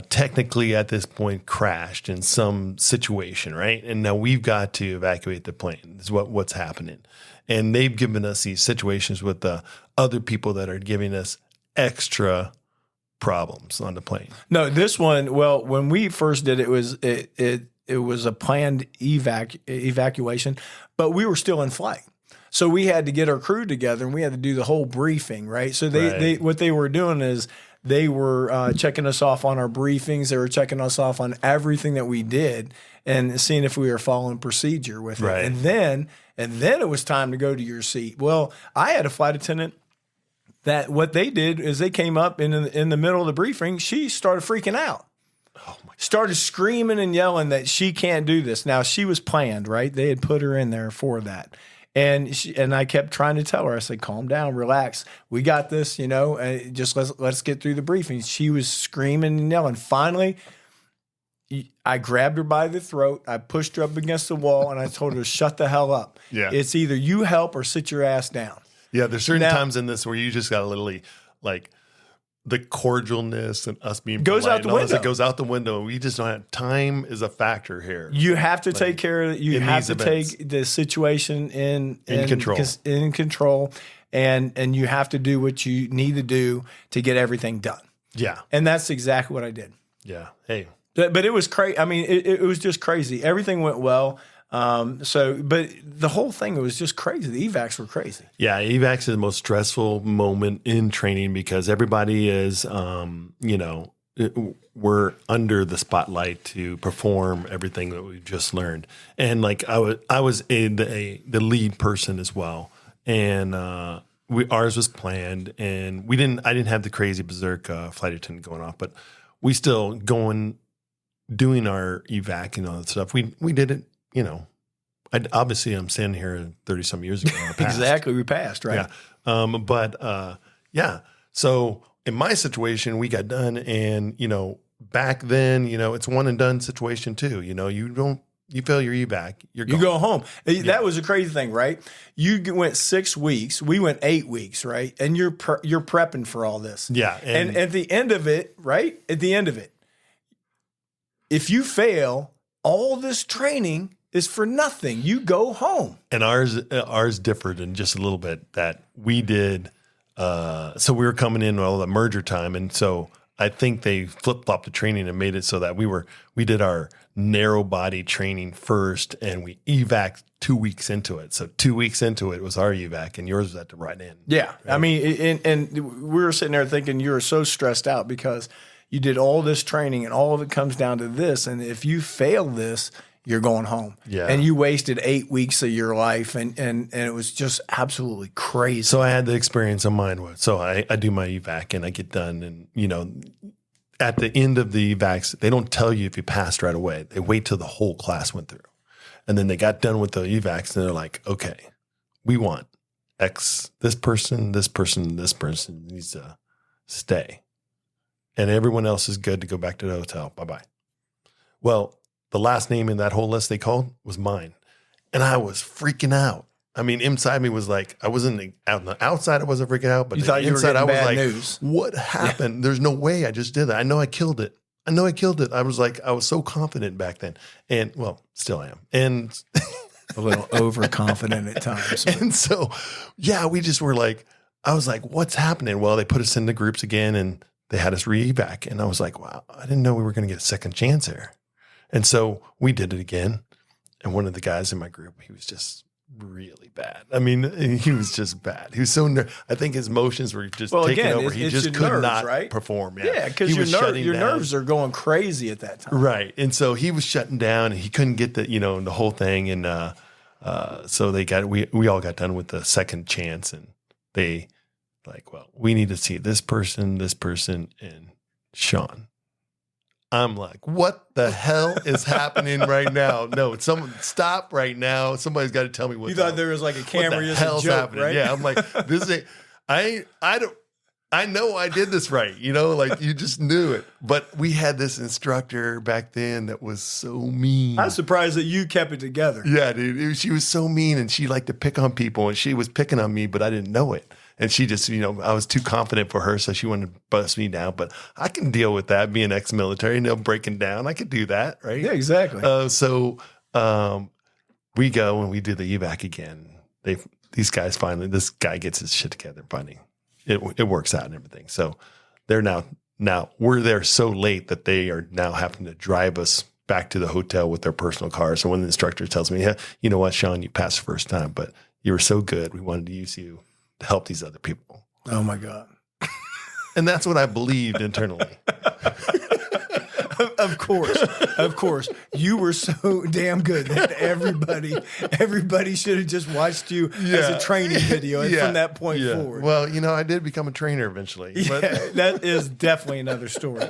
technically at this point crashed in some situation, right? And now we've got to evacuate the plane. Is what's happening. And they've given us these situations with the other people that are giving us extra problems on the plane. No, this one, well, when we first did it, it was a planned evacuation, but we were still in flight. So we had to get our crew together, and we had to do the whole briefing, right? So what they were doing is they were checking us off on our briefings. They were checking us off on everything that we did and seeing if we were following procedure with it. Right. And then it was time to go to your seat. Well, I had a flight attendant that what they did is they came up in the middle of the briefing. She started freaking out. Oh my! Started screaming and yelling that she can't do this. Now, she was planned, right? They had put her in there for that. And I kept trying to tell her, I said, calm down, relax. We got this, just let's get through the briefing. She was screaming and yelling. Finally, I grabbed her by the throat. I pushed her up against the wall, and I told her to shut the hell up. Yeah. It's either you help or sit your ass down. Yeah, there's certain times in this where you just got to literally, like, the cordialness and us being goes polite out the and all this, window. it goes out the window. We just don't have time is a factor here. You have to take care of it. You have to take the situation in control, and you have to do what you need to do to get everything done. Yeah, and that's exactly what I did. Yeah. Hey, but it was crazy. I mean, it was just crazy. Everything went well. But the whole thing, it was just crazy. The evacs were crazy. Yeah, evacs is the most stressful moment in training because everybody is, we're under the spotlight to perform everything that we've just learned. And like I was the lead person as well, and ours was planned, and I didn't have the crazy berserk flight attendant going off, but we still doing our evac and all that stuff. We did it. Obviously I'm standing here 30 some years ago. Exactly. We passed, right? Yeah. So in my situation, we got done, and, back then, it's one and done situation too. You fail your evac, you go home. That was a crazy thing, right? You went 6 weeks. We went 8 weeks, right? And you're prepping for all this. Yeah. And at the end of it, right? At the end of it, if you fail, all this training is for nothing. You go home. And ours differed in just a little bit that we did. So we were coming in all the merger time. And so I think they flip-flopped the training and made it so that we did our narrow body training first, and we evac 2 weeks into it. So 2 weeks into it was our evac, and yours was at the right end. Yeah. Right? I mean, and we were sitting there thinking you were so stressed out because you did all this training and all of it comes down to this. And if you fail this, you're going home. Yeah. And you wasted 8 weeks of your life, and it was just absolutely crazy. So I had the experience of mine. So I do my evac and I get done. And, at the end of the evacs, they don't tell you if you passed right away. They wait till the whole class went through. And then they got done with the evacs, and they're like, okay, we want X, this person needs to stay. And everyone else is good to go back to the hotel. Bye-bye. Well, the last name in that whole list they called was mine. And I was freaking out. I mean, inside me was like, I wasn't out on the outside, I wasn't freaking out, but the inside I was like, news. What happened? There's no way I just did that. I know I killed it. I was like, I was so confident back then. And well, still am. And a little overconfident at times. But. And so, yeah, we just were like, I was like, what's happening? Well, they put us in the groups again and they had us re-evac. And I was like, wow, I didn't know we were going to get a second chance there. And so we did it again. And one of the guys in my group, he was just really bad. I mean, he was just bad. He was so I think his emotions were just taking over. He just could nerves, not right? perform. Yeah, because your nerves are going crazy at that time. Right. And so he was shutting down and he couldn't get the whole thing. And so we all got done with the second chance and they like, well, we need to see this person, and Shawn. I'm like, what the hell is happening right now? No, someone stop right now. Somebody's got to tell me what. You thought there was like a camera, just a joke, happening? Right? Yeah, I'm like, this is. I know I did this right. Like you just knew it. But we had this instructor back then that was so mean. I'm surprised that you kept it together. Yeah, dude. She was so mean and she liked to pick on people and she was picking on me, but I didn't know it. And she just, I was too confident for her, so she wanted to bust me down. But I can deal with that, being ex-military, breaking down. I could do that, right? Yeah, exactly. So we go and we do the evac again. These guys finally, this guy gets his shit together finally. It works out and everything. So they're now we're there so late that they are now having to drive us back to the hotel with their personal car. So when the instructor tells me, yeah, you know what, Shawn, you passed the first time, but you were so good. We wanted to use you to help these other people. Oh my God. And that's what I believed internally. Of course. You were so damn good that everybody should have just watched you as a training video from that point forward. Well, I did become a trainer eventually. But. Yeah, that is definitely another story.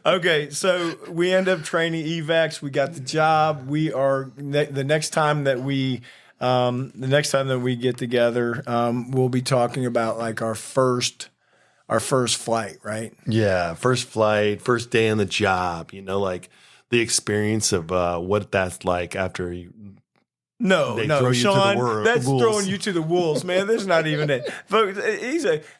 Okay, so we end up training evacs. We got the job. We are the next time that we get together, we'll be talking about like our first flight, right? Yeah, first flight, first day on the job. Like the experience of what that's like after you. No, Shawn, that's throwing you to the wolves, man. There's not even it. Folks,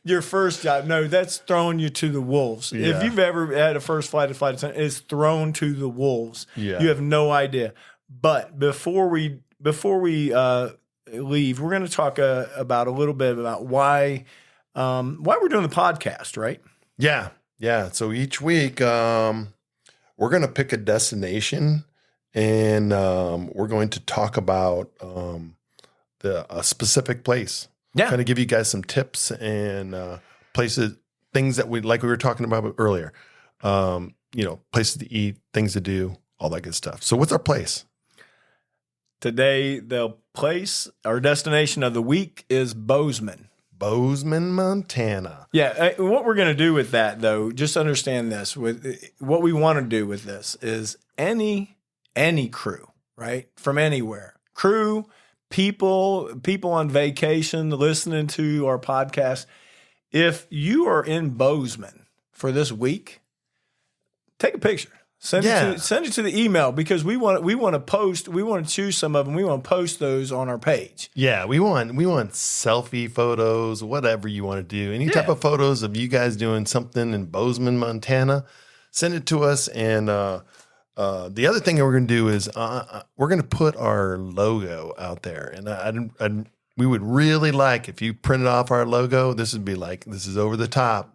your first job. No, that's throwing you to the wolves. Yeah. If you've ever had a first flight attendant, it's thrown to the wolves. Yeah. You have no idea. But before we leave, we're going to talk about a little bit about why we're doing the podcast, right? Yeah. So each week, we're going to pick a destination and we're going to talk about a specific place. Yeah. Kind of give you guys some tips and places, things that we were talking about earlier. Places to eat, things to do, all that good stuff. So what's our place? Today, our destination of the week is Bozeman. Bozeman, Montana. Yeah. What we're going to do with that, though, just understand this. What we want to do with this is any crew, right? From anywhere. Crew, people on vacation listening to our podcast. If you are in Bozeman for this week, take a picture. Send it to the email because we want to post. We want to choose some of them. We want to post those on our page. Yeah, we want selfie photos, whatever you want to do. Any type of photos of you guys doing something in Bozeman, Montana, send it to us. And the other thing that we're going to do is we're going to put our logo out there. And we would really like if you printed off our logo. This would be like, this is over the top.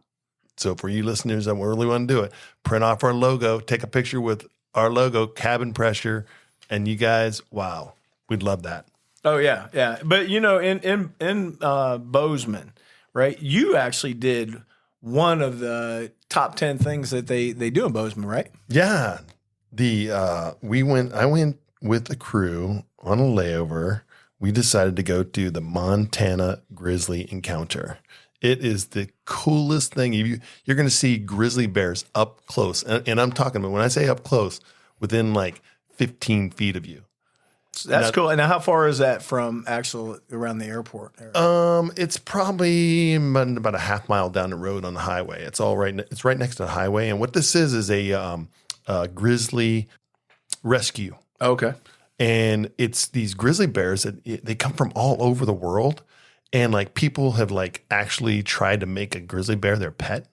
So for you listeners that really want to do it, print off our logo, take a picture with our logo, cabin pressure, and you guys, wow, we'd love that. Oh yeah. But in Bozeman, right? You actually did one of the top 10 things that they do in Bozeman, right? Yeah. I went with the crew on a layover. We decided to go to the Montana grizzly encounter. It is the coolest thing. You're going to see grizzly bears up close. And I'm talking about, when I say up close, within like 15 feet of you. That's cool. And now how far is that from around the airport area? It's probably about a half mile down the road on the highway. It's right next to the highway. And what this is a grizzly rescue. Okay. And it's these grizzly bears that they come from all over the world. And like people have like actually tried to make a grizzly bear their pet.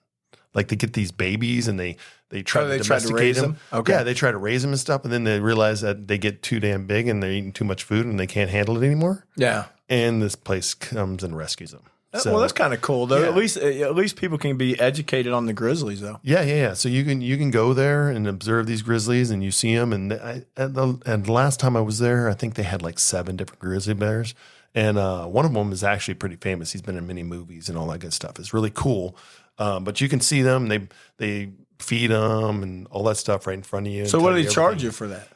Like they get these babies and they try to domesticate them. Okay. Yeah, they try to raise them and stuff. And then they realize that they get too damn big and they're eating too much food and they can't handle it anymore. Yeah. And this place comes and rescues them. So, well, that's kind of cool, though. Yeah. At least people can be educated on the grizzlies, though. Yeah. So you can go there and observe these grizzlies, and you see them. And the last time I was there, I think they had like 7 different grizzly bears, and one of them is actually pretty famous. He's been in many movies and all that good stuff. It's really cool. But you can see them. They feed them and all that stuff right in front of you. So what do they charge you for that?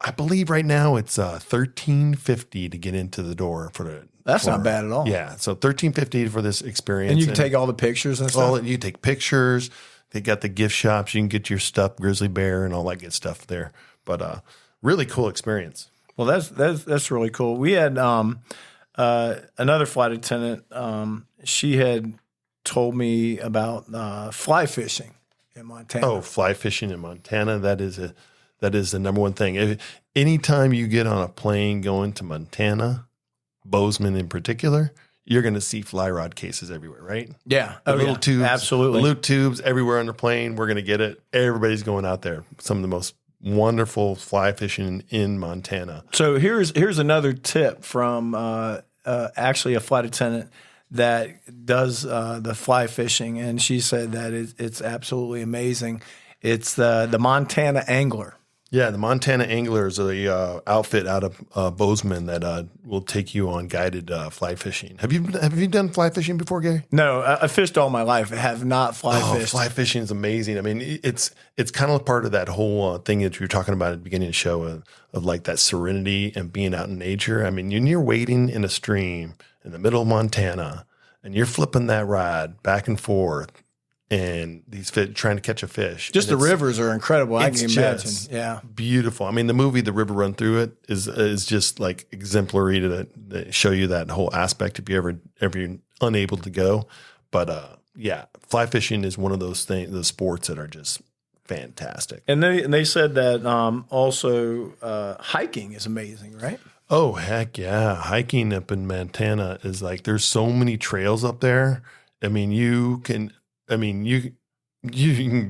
I believe right now it's $13.50 to get into the door for the. That's not bad at all. Yeah, so $13.50 for this experience, and you can take all the pictures and stuff. You take pictures. They got the gift shops. You can get your stuffed grizzly bear and all that good stuff there. But really cool experience. Well, that's really cool. We had another flight attendant. She had told me about fly fishing in Montana. Oh, fly fishing in Montana. That is the number one thing. Anytime you get on a plane going to Montana, Bozeman in particular, you're going to see fly rod cases everywhere, right? Yeah. The little tubes. Absolutely. The little tubes everywhere on the plane. We're going to get it. Everybody's going out there. Some of the most wonderful fly fishing in Montana. So here's another tip from actually a flight attendant that does the fly fishing, and she said that it's absolutely amazing. It's the Montana Angler. Yeah, the Montana Anglers are the outfit out of Bozeman that will take you on guided fly fishing. Have you done fly fishing before, Gary? No, I fished all my life. I have not fly fished. Fly fishing is amazing. I mean, it's kind of part of that whole thing that you were talking about at the beginning of the show of like that serenity and being out in nature. I mean, when you're wading in a stream in the middle of Montana and you're flipping that rod back and forth, and these trying to catch a fish. Just the rivers are incredible. I can imagine. Yeah, beautiful. I mean, the movie "The River Run Through It" is just like exemplary to show you that whole aspect if you ever unable to go. But yeah, fly fishing is one of those things, the sports that are just fantastic. And they said that also hiking is amazing, right? Oh heck yeah, hiking up in Montana is like there's so many trails up there. I mean, you can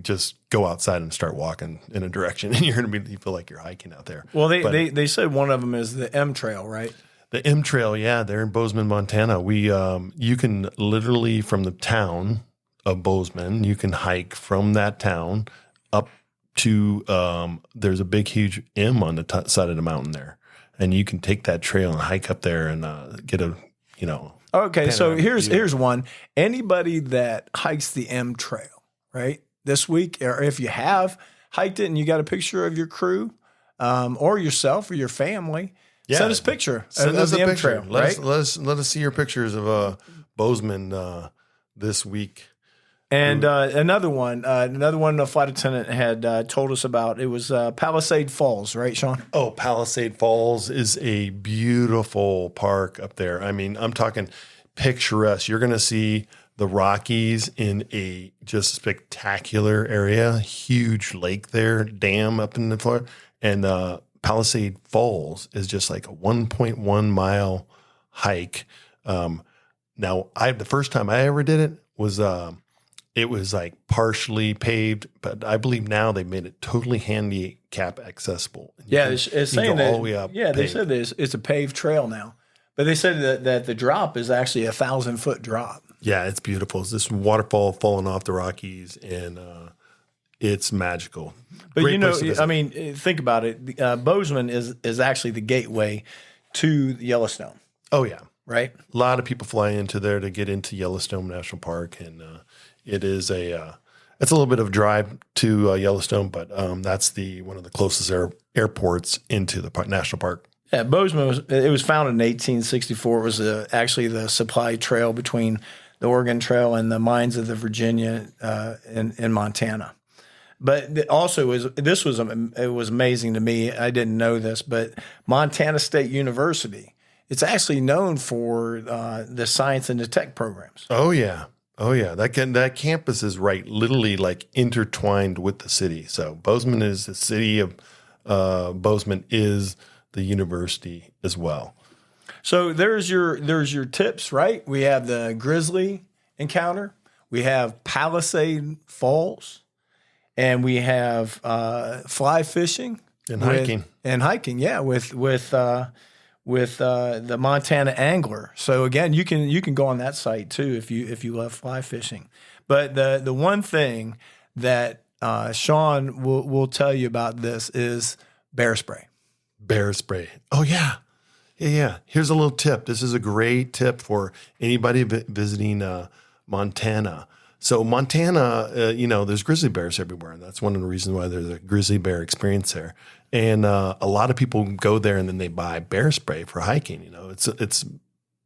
just go outside and start walking in a direction, and you feel like you're hiking out there. Well, they said one of them is the M Trail, right? The M Trail, yeah, they're in Bozeman, Montana. You can literally from the town of Bozeman, you can hike from that town up to there's a big, huge M on the side of the mountain there, and you can take that trail and hike up there and get a Okay, so here's one. Anybody that hikes the M Trail, right, this week, or if you have hiked it and you got a picture of your crew or yourself or your family, send us a picture of the M Trail. Let us see your pictures of Bozeman this week. And another one, the flight attendant had told us about. It was Palisade Falls, right, Shawn? Oh, Palisade Falls is a beautiful park up there. I mean, I'm talking picturesque. You're going to see the Rockies in a just spectacular area, huge lake there, dam up in the floor. And Palisade Falls is just like a 1.1 mile hike. Now, the first time I ever did it was it was like partially paved, but I believe now they made it totally handicap accessible. Yeah, it's saying that all the way up. Yeah, they said it's a paved trail now, but they said that the drop is actually 1,000-foot drop. Yeah, it's beautiful. It's this waterfall falling off the Rockies, and it's magical. But I mean, think about it. Bozeman is actually the gateway to Yellowstone. Oh yeah, right. A lot of people fly into there to get into Yellowstone National Park, and it is it's a little bit of a drive to Yellowstone, but that's one of the closest airports into the national park. Yeah, Bozeman was founded in 1864. It was actually the supply trail between the Oregon Trail and the mines of the Virginia in Montana. But also it was amazing to me. I didn't know this, but Montana State University, it's actually known for the science and the tech programs. Oh yeah. That campus is literally like intertwined with the city. So Bozeman is the city of Bozeman is the university as well. So there's your tips, right? We have the grizzly encounter. We have Palisade Falls, and we have fly fishing And hiking. With the Montana Angler. So again, you can go on that site too if you love fly fishing. But the one thing that Shawn will tell you about this is bear spray. Bear spray. Oh yeah. Yeah. Here's a little tip. This is a great tip for anybody visiting Montana. So Montana, there's grizzly bears everywhere, and that's one of the reasons why there's a grizzly bear experience there. And a lot of people go there and then they buy bear spray for hiking. It's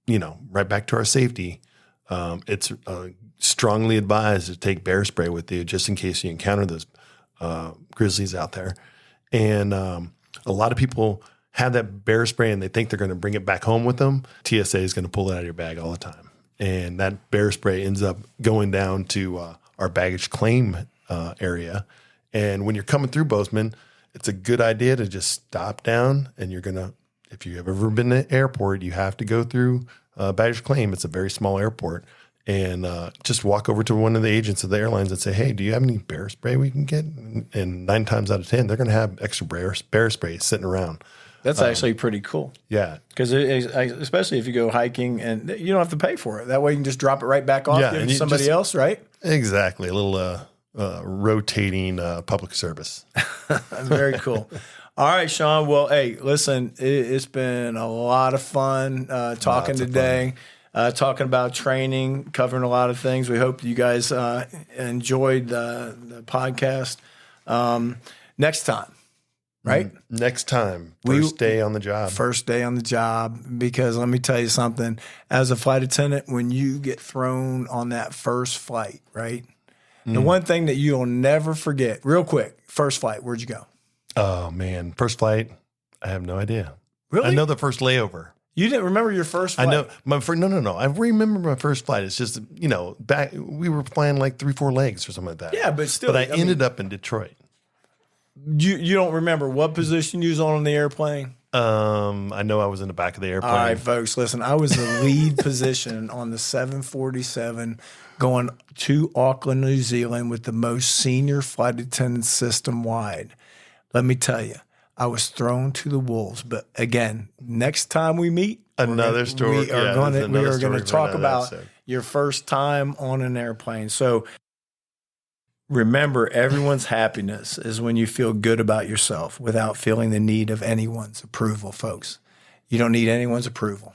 right back to our safety. It's strongly advised to take bear spray with you just in case you encounter those grizzlies out there. And a lot of people have that bear spray and they think they're going to bring it back home with them. TSA is going to pull it out of your bag all the time. And that bear spray ends up going down to our baggage claim area. And when you're coming through Bozeman, it's a good idea to just stop down. And if you have ever been to the airport, you have to go through baggage claim. It's a very small airport. And just walk over to one of the agents of the airlines and say, hey, do you have any bear spray we can get? And 9 times out of 10, they're going to have extra bear spray sitting around. That's actually pretty cool. Yeah. Because especially if you go hiking and you don't have to pay for it. That way you can just drop it right back off to somebody else, right? Exactly. A little rotating public service. That's very cool. All right, Shawn. Well, hey, listen, it's been a lot of fun talking today, talking about training, covering a lot of things. We hope you guys enjoyed the podcast. Next time. Right? Next time. First day on the job. First day on the job. Because let me tell you something. As a flight attendant, when you get thrown on that first flight, right? The one thing that you'll never forget, real quick, first flight, where'd you go? Oh, man. First flight, I have no idea. Really? I know the first layover. You didn't remember your first flight? I know. No. I remember my first flight. It's just, back we were flying like 3-4 legs or something like that. Yeah, but still. But I ended up in Detroit. You don't remember what position you was on the airplane? I know I was in the back of the airplane. All right, folks, listen. I was the lead position on the 747 going to Auckland, New Zealand with the most senior flight attendant system wide. Let me tell you, I was thrown to the wolves. But again, next time we meet, another story. We are going to talk about your first time on an airplane. So remember, everyone's happiness is when you feel good about yourself without feeling the need of anyone's approval, folks. You don't need anyone's approval.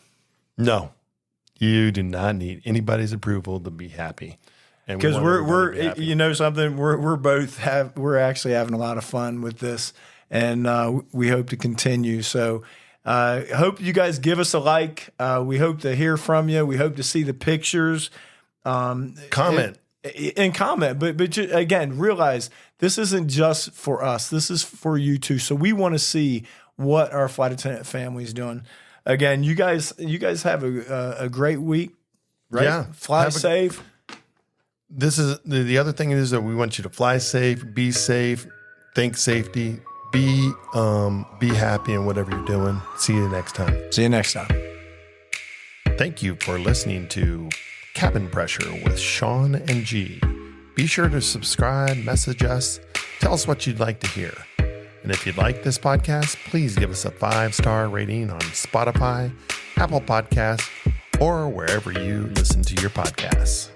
No, you do not need anybody's approval to be happy. Because we're something, we're actually having a lot of fun with this, and we hope to continue. So I hope you guys give us a like. We hope to hear from you. We hope to see the pictures. Comment. And comment, but again, realize this isn't just for us. This is for you too. So we want to see what our flight attendant family is doing. Again, you guys have a great week, right? Yeah. Fly safe. This is the other thing is that we want you to fly safe, think safety, be happy in whatever you're doing. See you next time. See you next time. Thank you for listening to Cabin Pressure with Shawn and G. Be sure to subscribe, message us, tell us what you'd like to hear. And if you'd like this podcast, please give us a 5-star rating on Spotify, Apple Podcasts, or wherever you listen to your podcasts.